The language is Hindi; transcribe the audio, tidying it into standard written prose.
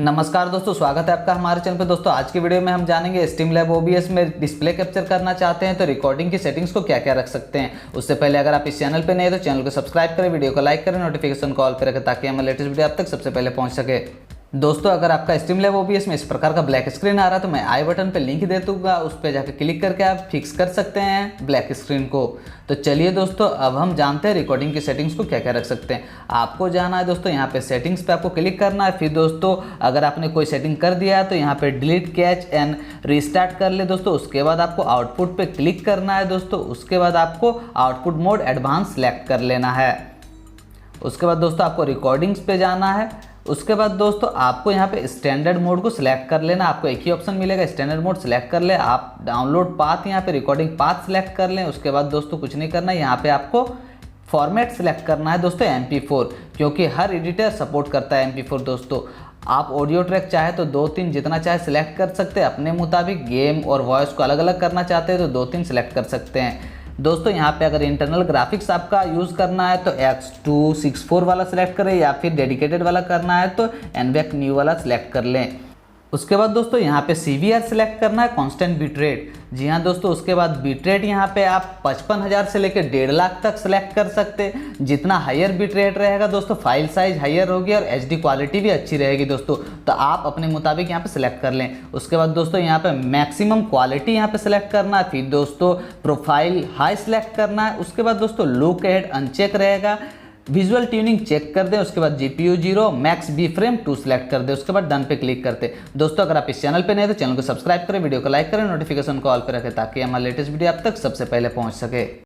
नमस्कार दोस्तों, स्वागत है आपका हमारे चैनल पे। दोस्तों आज की वीडियो में हम जानेंगे स्ट्रीमलैब ओबीएस में डिस्प्ले कैप्चर करना चाहते हैं तो रिकॉर्डिंग की सेटिंग्स को क्या क्या रख सकते हैं। उससे पहले अगर आप इस चैनल पे नए हैं तो चैनल को सब्सक्राइब करें, वीडियो को लाइक करें, नोटिफिकेशन कॉल पर रखें ताकि हमारे लेटेस्ट वीडियो आप तक सबसे पहले पहुंच सके। दोस्तों अगर आपका स्ट्रीमलैब ओबीएस में इस प्रकार का ब्लैक स्क्रीन आ रहा है तो मैं आई बटन पे लिंक दे दूंगा, उस पर जाकर क्लिक करके आप फिक्स कर सकते हैं ब्लैक स्क्रीन को। तो चलिए दोस्तों अब हम जानते हैं रिकॉर्डिंग की सेटिंग्स को क्या क्या रख सकते हैं। आपको जाना है दोस्तों यहाँ पे सेटिंग्स पे आपको क्लिक करना है। फिर दोस्तों अगर आपने कोई सेटिंग कर दिया है तो यहाँ पे डिलीट कैच एंड रीस्टार्ट कर ले दोस्तों। उसके बाद आपको आउटपुट पे क्लिक करना है दोस्तों। उसके बाद आपको आउटपुट मोड एडवांस सेलेक्ट कर लेना है। उसके बाद दोस्तों आपको रिकॉर्डिंग्स पे जाना है। उसके बाद दोस्तों आपको यहाँ पे स्टैंडर्ड मोड को सिलेक्ट कर लेना। आपको एक ही ऑप्शन मिलेगा, स्टैंडर्ड मोड सिलेक्ट कर ले। आप डाउनलोड पाथ यहाँ पे रिकॉर्डिंग पाथ सिलेक्ट कर लें। उसके बाद दोस्तों कुछ नहीं करना है, यहाँ पे आपको फॉर्मेट सिलेक्ट करना है दोस्तों MP4, क्योंकि हर एडिटर सपोर्ट करता है MP4 दोस्तों। आप ऑडियो ट्रैक चाहे तो 2-3 जितना चाहे सिलेक्ट कर सकते हैं अपने मुताबिक। गेम और वॉइस को अलग अलग करना चाहते हैं तो 2-3 सिलेक्ट कर सकते हैं दोस्तों। यहाँ पे अगर इंटरनल ग्राफिक्स आपका यूज़ करना है तो X264 वाला सिलेक्ट करें, या फिर डेडिकेटेड वाला करना है तो NVENC न्यू वाला सिलेक्ट कर लें। उसके बाद दोस्तों यहाँ पे CVR सिलेक्ट करना है, कांस्टेंट बिटरेट। जी हाँ दोस्तों, उसके बाद बिटरेट यहाँ पे आप 55,000 से लेकर 1.5 लाख तक सिलेक्ट कर सकते हैं। जितना हायर बिटरेट रहेगा दोस्तों फाइल साइज हायर होगी और HD क्वालिटी भी अच्छी रहेगी दोस्तों। तो आप अपने मुताबिक यहाँ पे सिलेक्ट कर लें। उसके बाद दोस्तों यहाँ पे मैक्सिमम क्वालिटी यहाँ पे सिलेक्ट करना है। फिर दोस्तों प्रोफाइल हाई सिलेक्ट करना है। उसके बाद दोस्तों लुक अहेड अनचेक रहेगा। विजुअल ट्यूनिंग चेक कर दें। उसके बाद GPU 0 max B frame 2 select कर दें। उसके बाद डन पे क्लिक करते। दोस्तों अगर आप इस चैनल पे नए हैं तो चैनल को सब्सक्राइब करें, वीडियो को लाइक करें, नोटिफिकेशन कॉल पे रखें ताकि हमारा लेटेस्ट वीडियो आप तक सबसे पहले पहुंच सके।